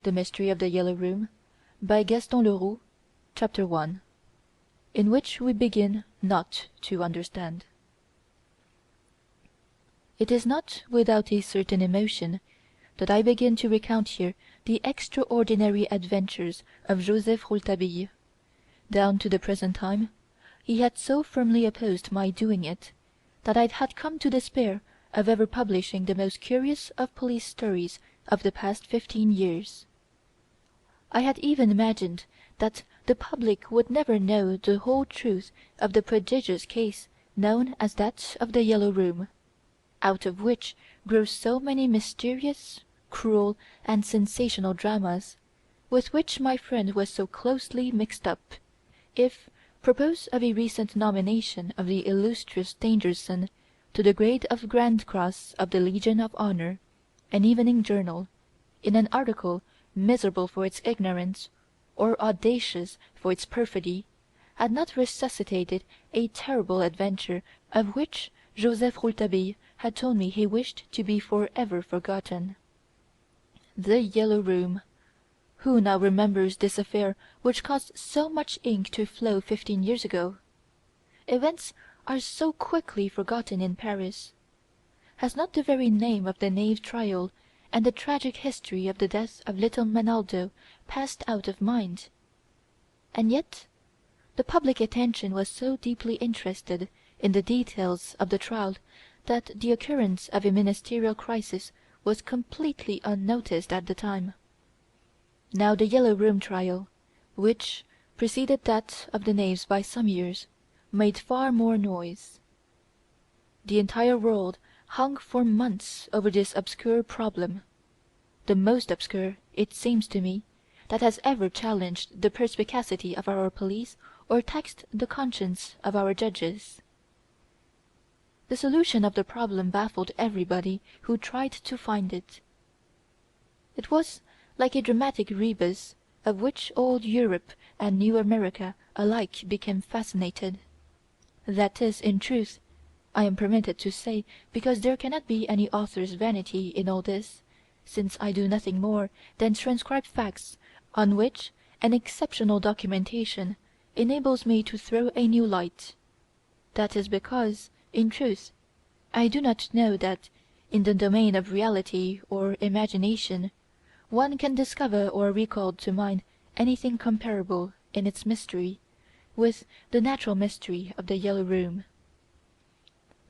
The Mystery of the Yellow Room by Gaston Leroux, Chapter 1, in which we begin not to understand. It is not without a certain emotion that I begin to recount here the extraordinary adventures of Joseph Rouletabille. Down to the present time, he had so firmly opposed my doing it, that I had come to despair of ever publishing the most curious of police stories of the past 15 years. I had even imagined that the public would never know the whole truth of the prodigious case known as that of the Yellow Room, out of which grew so many mysterious, cruel, and sensational dramas, with which my friend was so closely mixed up, if, propos of a recent nomination of the illustrious Stangerson to the grade of Grand Cross of the Legion of Honor, an evening journal, in an article miserable for its ignorance, or audacious for its perfidy, had not resuscitated a terrible adventure of which Joseph Rouletabille had told me he wished to be for ever forgotten. The Yellow Room! Who now remembers this affair which caused so much ink to flow 15 years ago? Events are so quickly forgotten in Paris. Has not the very name of the Nayves trial and the tragic history of the death of little Menaldo passed out of mind? And yet the public attention was so deeply interested in the details of the trial that the occurrence of a ministerial crisis was completely unnoticed at the time. Now the Yellow Room trial, which preceded that of the Nayves by some years, made far more noise. The entire world hung for months over this obscure problem, the most obscure, it seems to me, that has ever challenged the perspicacity of our police or taxed the conscience of our judges. The solution of the problem baffled everybody who tried to find it. It was like a dramatic rebus, of which old Europe and New America alike became fascinated. That is, in truth, I am permitted to say, because there cannot be any author's vanity in all this, since I do nothing more than transcribe facts on which an exceptional documentation enables me to throw a new light. That is because, in truth, I do not know that, in the domain of reality or imagination, one can discover or recall to mind anything comparable, in its mystery, with the natural mystery of the Yellow Room.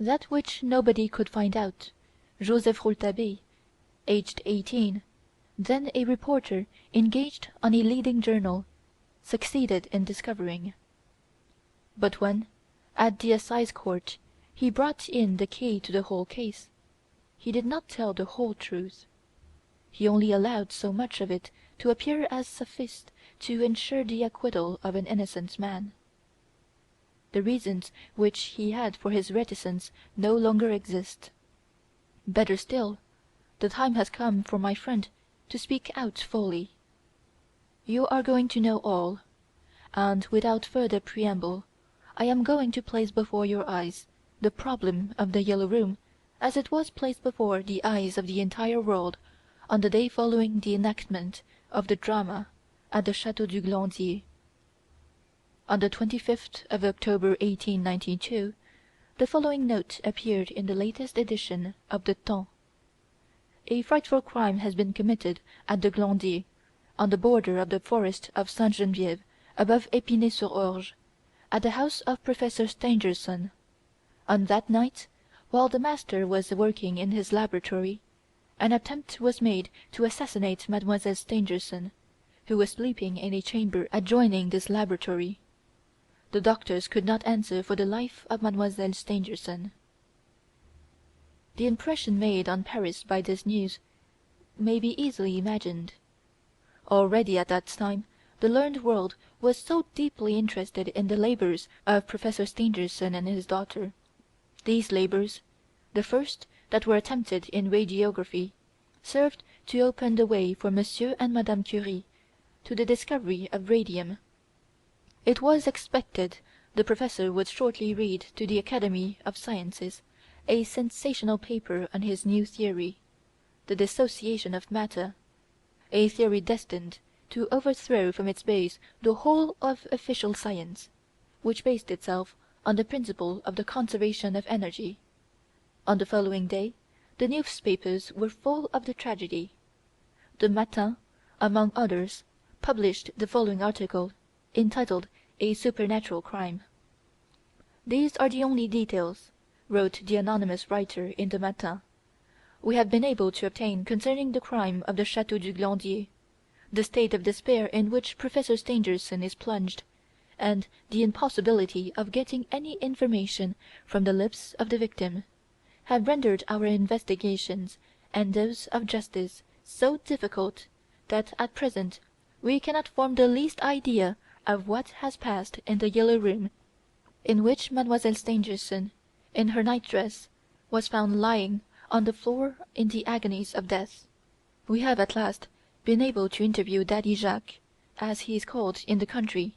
That which nobody could find out, Joseph Rouletabille, aged 18, then a reporter engaged on a leading journal, succeeded in discovering. But when, at the assize court, he brought in the key to the whole case, he did not tell the whole truth. He only allowed so much of it to appear as sufficed to ensure the acquittal of an innocent man. The reasons which he had for his reticence no longer exist. Better still, the time has come for my friend to speak out fully. You are going to know all, and without further preamble I am going to place before your eyes the problem of the Yellow Room as it was placed before the eyes of the entire world on the day following the enactment of the drama at the Château du Glandier. On the 25th of October 1892, the following note appeared in the latest edition of the Temps. A frightful crime has been committed at the Glandier, on the border of the forest of Sainte-Geneviève, above Épinay-sur-Orge, at the house of Professor Stangerson. On that night, while the master was working in his laboratory, an attempt was made to assassinate Mademoiselle Stangerson, who was sleeping in a chamber adjoining this laboratory. The doctors could not answer for the life of Mademoiselle Stangerson. The impression made on Paris by this news may be easily imagined. Already at that time the learned world was so deeply interested in the labours of Professor Stangerson and his daughter. These labours, the first that were attempted in radiography, served to open the way for Monsieur and Madame Curie to the discovery of radium. It was expected the professor would shortly read to the Academy of Sciences a sensational paper on his new theory, the dissociation of matter, a theory destined to overthrow from its base the whole of official science, which based itself on the principle of the conservation of energy. On the following day the newspapers were full of the tragedy. The Matin, among others, published the following article, entitled "A Supernatural Crime." "These are the only details," wrote the anonymous writer in the Matin, "we have been able to obtain concerning the crime of the Chateau du Glandier, the state of despair in which Professor Stangerson is plunged, and the impossibility of getting any information from the lips of the victim, have rendered our investigations and those of justice so difficult that at present we cannot form the least idea of what has passed in the Yellow Room, in which Mademoiselle Stangerson, in her nightdress, was found lying on the floor in the agonies of death. We have at last been able to interview Daddy Jacques, as he is called in the country,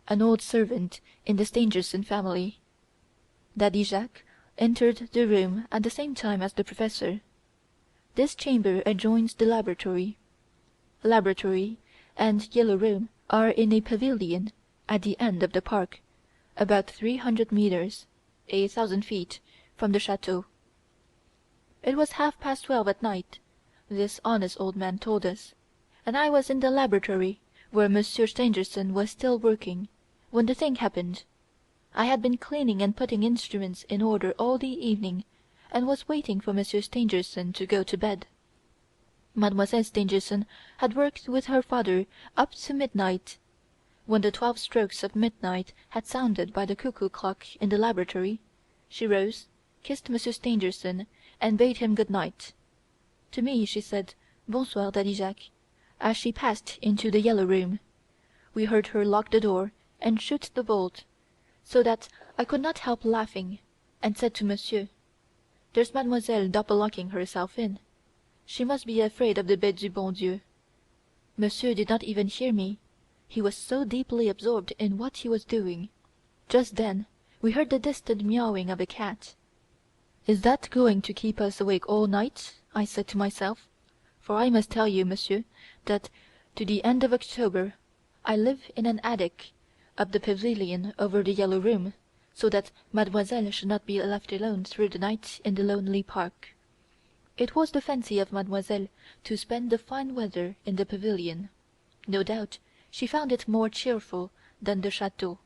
an old servant in the Stangerson family. Daddy Jacques entered the room at the same time as the Professor. This chamber adjoins the laboratory. Laboratory and Yellow Room are in a pavilion at the end of the park, about 300 meters (1,000 feet) from the chateau. It was 12:30 at night, this honest old man told us, and I was in the laboratory, where Monsieur Stangerson was still working, when the thing happened. I had been cleaning and putting instruments in order all the evening, and was waiting for Monsieur Stangerson to go to bed. Mademoiselle Stangerson had worked with her father up to midnight. When the 12 strokes of midnight had sounded by the cuckoo clock in the laboratory, she rose, kissed Monsieur Stangerson, and bade him good night. To me she said, "Bonsoir, Daddy Jacques," as she passed into the Yellow Room. We heard her lock the door and shoot the bolt, so that I could not help laughing, and said to Monsieur, "There's Mademoiselle double-locking herself in. She must be afraid of the Bête du bon Dieu." Monsieur did not even hear me, he was so deeply absorbed in what he was doing. Just then we heard the distant meowing of a cat. "Is that going to keep us awake all night?" I said to myself, for I must tell you, Monsieur, that to the end of October I live in an attic of the pavilion over the Yellow Room, so that Mademoiselle should not be left alone through the night in the lonely park. It was the fancy of Mademoiselle to spend the fine weather in the pavilion. No doubt she found it more cheerful than the chateau,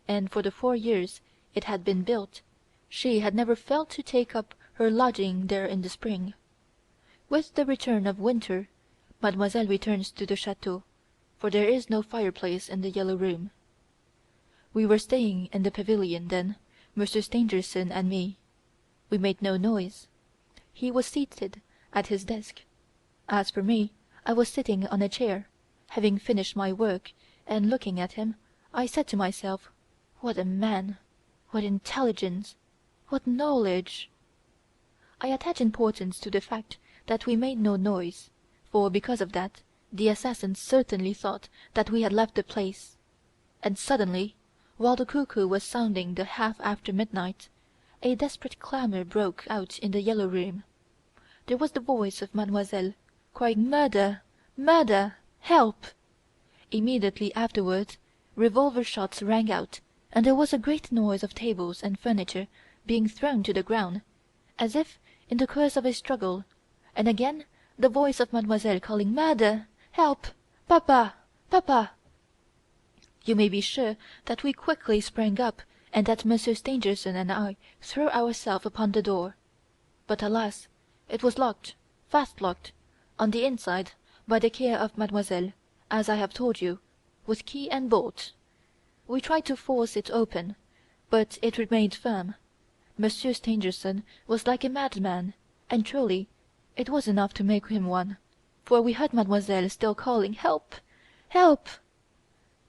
and for the 4 years it had been built, she had never failed to take up her lodging there in the spring. With the return of winter, Mademoiselle returns to the chateau, for there is no fireplace in the Yellow Room. We were staying in the pavilion then, Monsieur Stangerson and me. We made no noise. He was seated at his desk. As for me, I was sitting on a chair, having finished my work, and looking at him, I said to myself, "What a man! What intelligence! What knowledge!" I attach importance to the fact that we made no noise, for because of that the assassin certainly thought that we had left the place. And suddenly, while the cuckoo was sounding the half after midnight, a desperate clamour broke out in the Yellow Room. There was the voice of Mademoiselle, crying "Murder! Murder! Help!" Immediately afterwards revolver shots rang out, and there was a great noise of tables and furniture being thrown to the ground, as if in the course of a struggle, and again the voice of Mademoiselle calling "Murder! Help! Papa! Papa!" You may be sure that we quickly sprang up, and that Monsieur Stangerson and I threw ourselves upon the door. But alas! it was locked, fast locked, on the inside, by the care of Mademoiselle, as I have told you, with key and bolt. We tried to force it open, but it remained firm. Monsieur Stangerson was like a madman, and truly it was enough to make him one, for we heard Mademoiselle still calling "Help! Help!"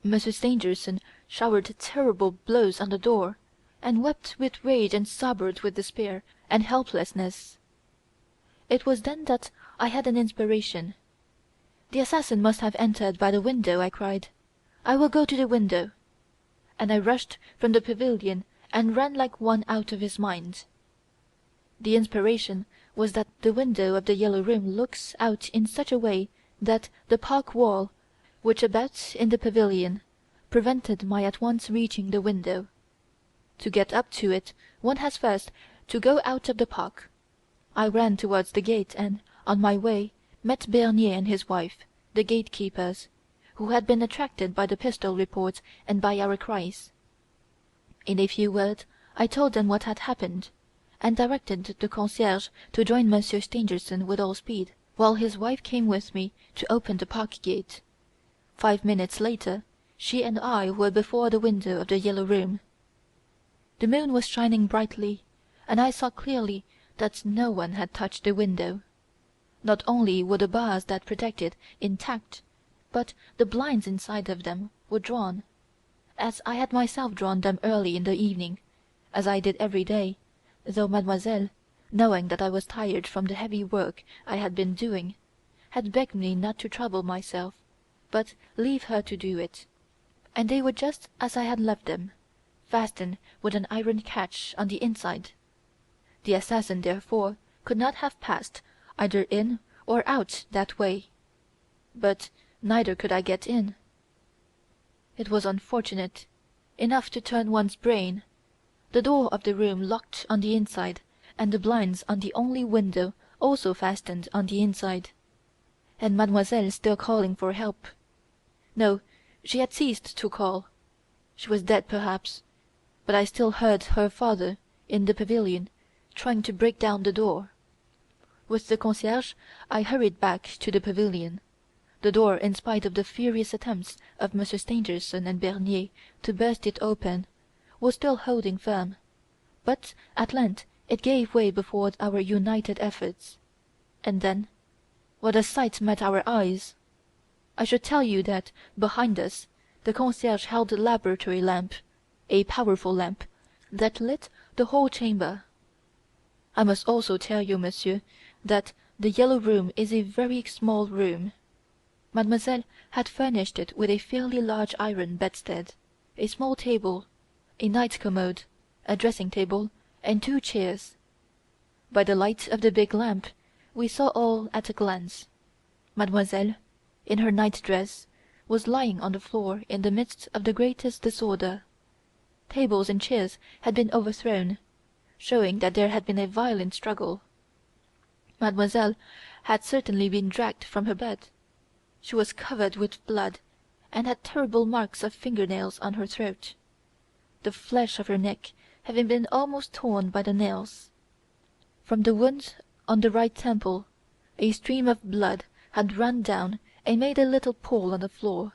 Monsieur Stangerson showered terrible blows on the door, and wept with rage and sobbed with despair and helplessness. It was then that I had an inspiration. "The assassin must have entered by the window," I cried. "I will go to the window." And I rushed from the pavilion and ran like one out of his mind. The inspiration was that the window of the Yellow Room looks out in such a way that the park wall, which abuts in the pavilion, prevented my at once reaching the window. To get up to it one has first to go out of the park. I ran towards the gate and, on my way, met Bernier and his wife, the gatekeepers, who had been attracted by the pistol reports and by our cries. In a few words I told them what had happened, and directed the concierge to join Monsieur Stangerson with all speed, while his wife came with me to open the park gate. 5 minutes later she and I were before the window of "The Yellow Room". The moon was shining brightly, and I saw clearly that no one had touched the window. Not only were the bars that protect it intact, but the blinds inside of them were drawn, as I had myself drawn them early in the evening, as I did every day, though Mademoiselle, knowing that I was tired from the heavy work I had been doing, had begged me not to trouble myself, but leave her to do it, and they were just as I had left them, fastened with an iron catch on the inside. The assassin, therefore, could not have passed either in or out that way, but neither could I get in. It was unfortunate enough to turn one's brain. The door of the room locked on the inside, and the blinds on the only window also fastened on the inside. And Mademoiselle still calling for help. No, she had ceased to call. She was dead perhaps, but I still heard her father, in the pavilion, trying to break down the door. With the concierge I hurried back to the pavilion. The door, in spite of the furious attempts of Monsieur Stangerson and Bernier to burst it open, was still holding firm, but at length it gave way before our united efforts. And then, what a sight met our eyes! I should tell you that, behind us, the concierge held a laboratory lamp, a powerful lamp, that lit the whole chamber. I must also tell you, monsieur, that "The Yellow Room" is a very small room. Mademoiselle had furnished it with a fairly large iron bedstead, a small table, a night commode, a dressing table, and 2 chairs. By the light of the big lamp we saw all at a glance. Mademoiselle, in her night dress, was lying on the floor in the midst of the greatest disorder. Tables and chairs had been overthrown, showing that there had been a violent struggle. Mademoiselle had certainly been dragged from her bed. She was covered with blood, and had terrible marks of finger-nails on her throat, the flesh of her neck having been almost torn by the nails. From the wound on the right temple a stream of blood had run down and made a little pool on the floor.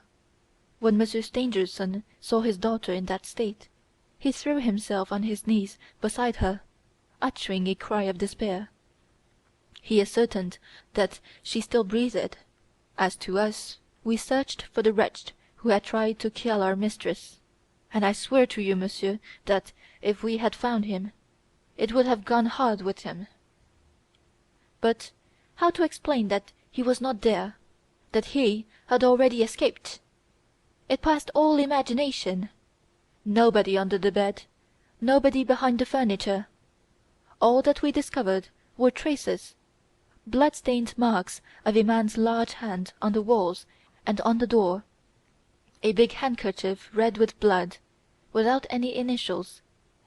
When Monsieur Stangerson saw his daughter in that state, he threw himself on his knees beside her, uttering a cry of despair. He ascertained that she still breathed. As to us, we searched for the wretch who had tried to kill our mistress, and I swear to you, monsieur, that, if we had found him, it would have gone hard with him. But how to explain that he was not there, that he had already escaped? It passed all imagination. Nobody under the bed, nobody behind the furniture. All that we discovered were traces, blood-stained marks of a man's large hand on the walls and on the door, a big handkerchief red with blood, without any initials,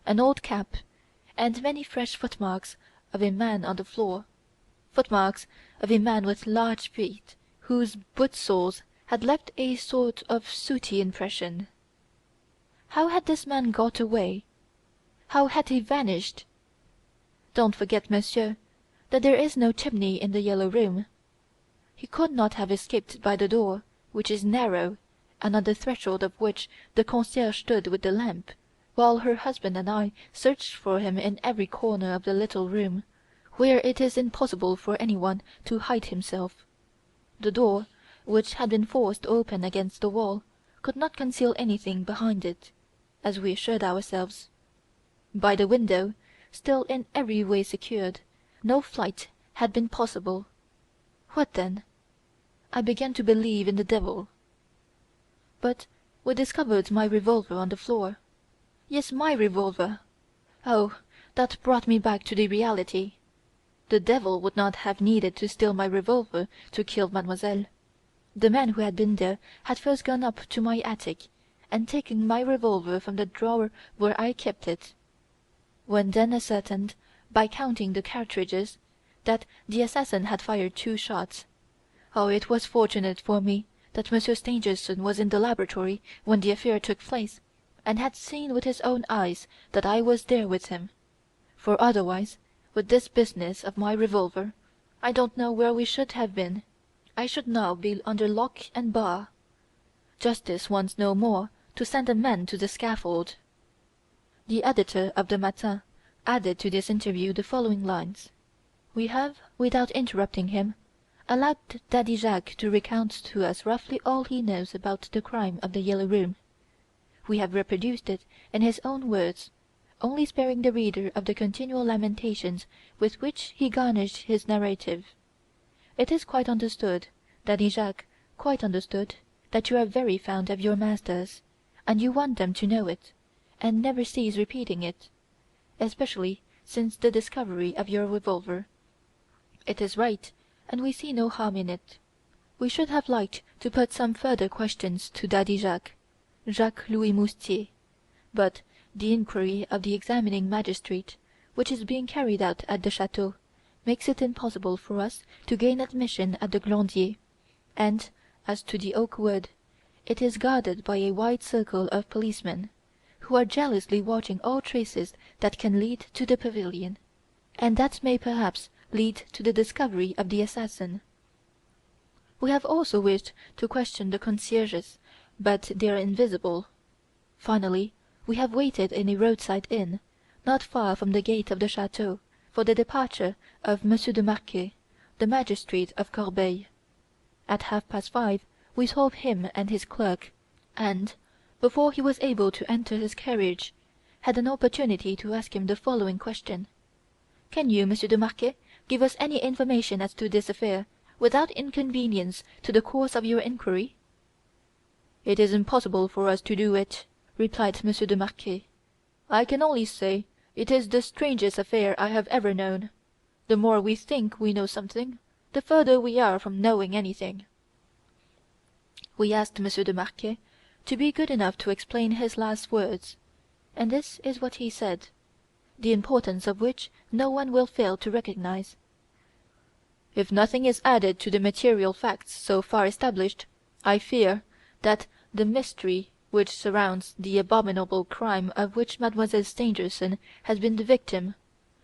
an old cap, and many fresh footmarks of a man on the floor, footmarks of a man with large feet, whose boot-soles had left a sort of sooty impression. How had this man got away? How had he vanished? Don't forget, monsieur, that there is no chimney in "The Yellow Room". He could not have escaped by the door, which is narrow, and on the threshold of which the concierge stood with the lamp, while her husband and I searched for him in every corner of the little room, where it is impossible for anyone to hide himself. The door, which had been forced open against the wall, could not conceal anything behind it, as we assured ourselves. By the window, still in every way secured, no flight had been possible. What then? I began to believe in the devil. But we discovered my revolver on the floor. Yes, my revolver. Oh, that brought me back to the reality. The devil would not have needed to steal my revolver to kill mademoiselle. The man who had been there had first gone up to my attic and taken my revolver from the drawer where I kept it. When then ascertained, by counting the cartridges, that the assassin had fired 2 shots. Oh, it was fortunate for me that Monsieur Stangerson was in the laboratory when the affair took place, and had seen with his own eyes that I was there with him, for otherwise, with this business of my revolver, I don't know where we should have been. I should now be under lock and bar. Justice wants no more to send a man to the scaffold." The editor of the Matin added to this interview the following lines: "We have, without interrupting him, allowed Daddy Jacques to recount to us roughly all he knows about the crime of "The Yellow Room". We have reproduced it in his own words, only sparing the reader of the continual lamentations with which he garnished his narrative. It is quite understood, Daddy Jacques, quite understood, that you are very fond of your masters, and you want them to know it, and never cease repeating it, especially since the discovery of your revolver. It is right, and we see no harm in it. We should have liked to put some further questions to Daddy Jacques, Jacques Louis Moustier, but the inquiry of the examining magistrate, which is being carried out at the chateau, makes it impossible for us to gain admission at the Glandier, and, as to the oak wood, it is guarded by a wide circle of policemen, who are jealously watching all traces that can lead to the pavilion, and that may perhaps lead to the discovery of the assassin. We have also wished to question the concierges, but they are invisible. Finally, we have waited in a roadside inn, not far from the gate of the chateau, for the departure of Monsieur de Marquet, the magistrate of Corbeil. At 5:30 we saw him and his clerk, and, before he was able to enter his carriage, had an opportunity to ask him the following question: "Can you, Monsieur de Marquet, give us any information as to this affair, without inconvenience to the course of your inquiry?" "It is impossible for us to do it," replied Monsieur de Marquet. "I can only say it is the strangest affair I have ever known. The more we think we know something, the further we are from knowing anything." We asked Monsieur de Marquet to be good enough to explain his last words, and this is what he said, the importance of which no one will fail to recognize. "If nothing is added to the material facts so far established, I fear that the mystery which surrounds the abominable crime of which Mademoiselle Stangerson has been the victim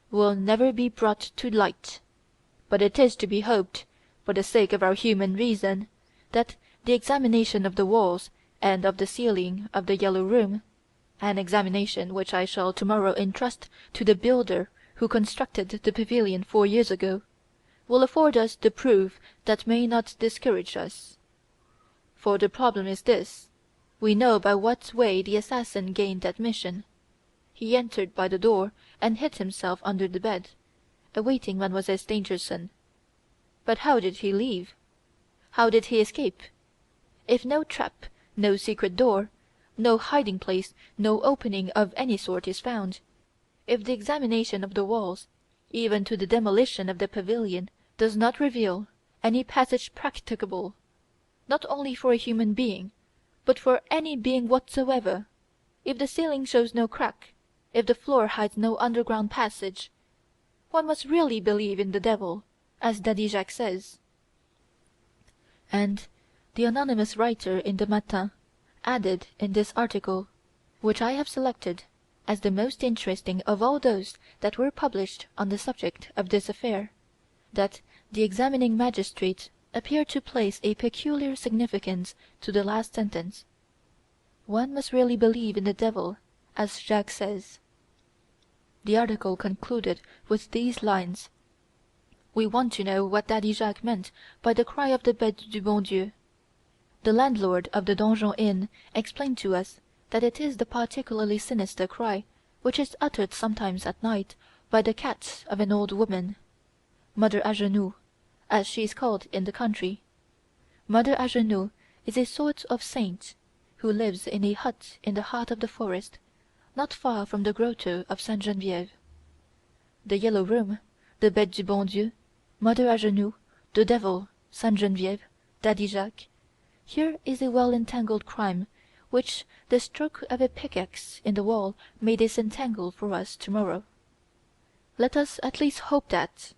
will never be brought to light. But it is to be hoped, for the sake of our human reason, that the examination of the walls and of the ceiling of the Yellow Room, an examination which I shall tomorrow entrust to the builder who constructed the pavilion 4 years ago, will afford us the proof that may not discourage us. For the problem is this: we know by what way the assassin gained admission. He entered by the door and hid himself under the bed, awaiting Mademoiselle Stangerson. But how did he leave? How did he escape? If no trap, no secret door, no hiding place, no opening of any sort is found, if the examination of the walls, even to the demolition of the pavilion, does not reveal any passage practicable, not only for a human being, but for any being whatsoever, if the ceiling shows no crack, if the floor hides no underground passage, one must really believe in the devil, as Daddy Jacques says." And the anonymous writer in the Matin added in this article, which I have selected as the most interesting of all those that were published on the subject of this affair, that the examining magistrate appeared to place a peculiar significance to the last sentence: "One must really believe in the devil, as Jacques says." The article concluded with these lines: "We want to know what Daddy Jacques meant by the cry of the Bête du bon Dieu. The landlord of the Donjon Inn explained to us that it is the particularly sinister cry which is uttered sometimes at night by the cat of an old woman, Mother Agenoux, as she is called in the country. Mother Agenoux is a sort of saint, who lives in a hut in the heart of the forest, not far from the grotto of Sainte Geneviève. The Yellow Room, the Bête du bon Dieu, Mother Agenoux, the devil, Sainte Geneviève, Daddy Jacques, Here is a well-entangled crime which the stroke of a pickaxe in the wall may disentangle for us tomorrow. Let us at least hope that,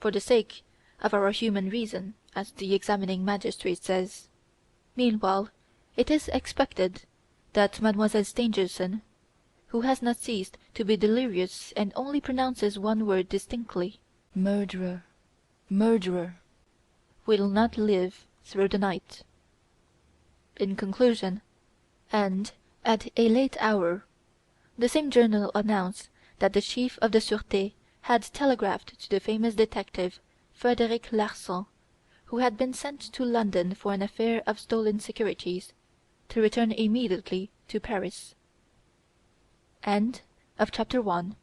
for the sake of our human reason, as the examining magistrate says. Meanwhile, it is expected that Mademoiselle Stangerson, who has not ceased to be delirious and only pronounces one word distinctly, "Murderer! Murderer!" will not live through the night. In conclusion, and at a late hour, the same journal announced that the chief of the Sûreté had telegraphed to the famous detective Frederic Larsan, who had been sent to London for an affair of stolen securities, to return immediately to Paris. End of chapter 1.